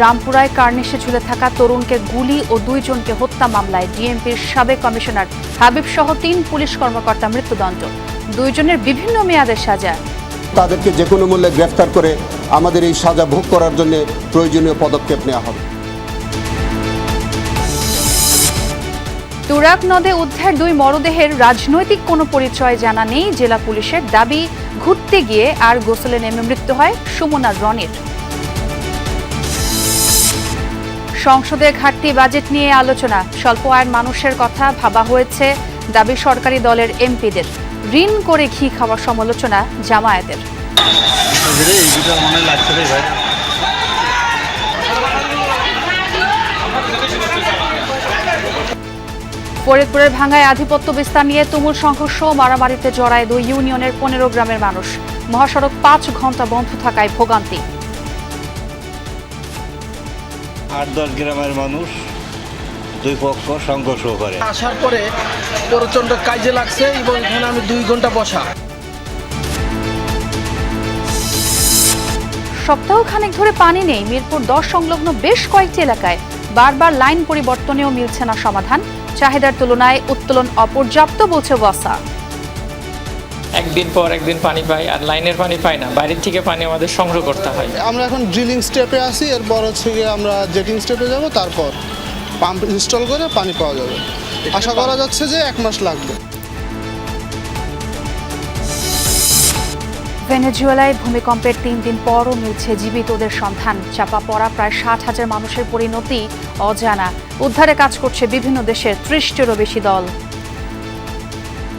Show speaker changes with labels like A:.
A: রামপুরায় কার্নিশে ঝুলে থাকা তরুণকে গুলি ও 2 জনকে হত্যা মামলায় ডিএমপির সাবেক কমিশনার হাবিব সহ 3 পুলিশ কর্মকর্তা মৃত্যুদণ্ড। 2 জনের বিভিন্ন মেয়াদের সাজা।
B: তাদেরকে যে কোনো মূল্যে গ্রেফতার করে আমাদের এই সাজা ভোগ করার জন্য প্রয়োজনীয় পদক্ষেপ নেওয়া হবে।
A: তুরাগ নদে উদ্ধার 2 মরদেহের রাজনৈতিক কোনো পরিচয় জানা নেই। জেলা পুলিশের দাবি, ঘুরতে গিয়ে আর গোসলে নেমে মৃত্যু হয় সুমনা রনির। সংসদে ঘাটতি বাজেট নিয়ে আলোচনা, স্বল্প আয়ের মানুষের কথা ভাবা হয়েছে দাবি সরকারি দলের এমপিদের। ঋণ করে ঘি খাওয়ার সমালোচনা জামায়াতের। ফরিদপুরের ভাঙ্গায় আধিপত্য বিস্তার নিয়ে তুমুল সংঘর্ষ, মারামারিতে জড়ায় 2 ইউনিয়নের 15 গ্রামের মানুষ। মহাসড়ক 5 ঘন্টা বন্ধ থাকায় ভোগান্তি।
C: 8-10 গ্রামের মানুষ 2 পক্ষ সংঘর্ষ করে।
D: আসার পরে প্রচন্ড কাজে লাগছে এবং এখানে আমি 2 ঘন্টা বসা।
A: সপ্তাহখানেক ধরে পানি নেই মিরপুর 10 সংলগ্ন বেশ কয়েকটি এলাকায়। বারবার লাইন পরিবর্তনেও মিলছে না সমাধান। চাহিদার তুলনায় উত্তোলন অপর্যাপ্ত বলছে ওয়াসা।
E: একদিন পর একদিন পানি পাই, আর লাইনের পানি পাই না, বাইরের থেকে পানি আমাদের সংগ্রহ করতে হয়।
F: আমরা এখন ড্রিলিং স্টেপে আছি, এরপর হচ্ছে গিয়ে আমরা জেটিং স্টেপে যাব, তারপর পাম্প ইনস্টল করে পানি পাওয়া যাবে। আশা করা যাচ্ছে যে 1 মাস লাগবে।
A: ভেনেজুয়েলায় ভূমিকম্পের 3 দিন পরও মিলছে জীবিতদের সন্ধান। চাপা পড়া প্রায় 60,000 মানুষের পরিণতি অজানা। উদ্ধারে কাজ করছে বিভিন্ন দেশের 30টিরও বেশি দল।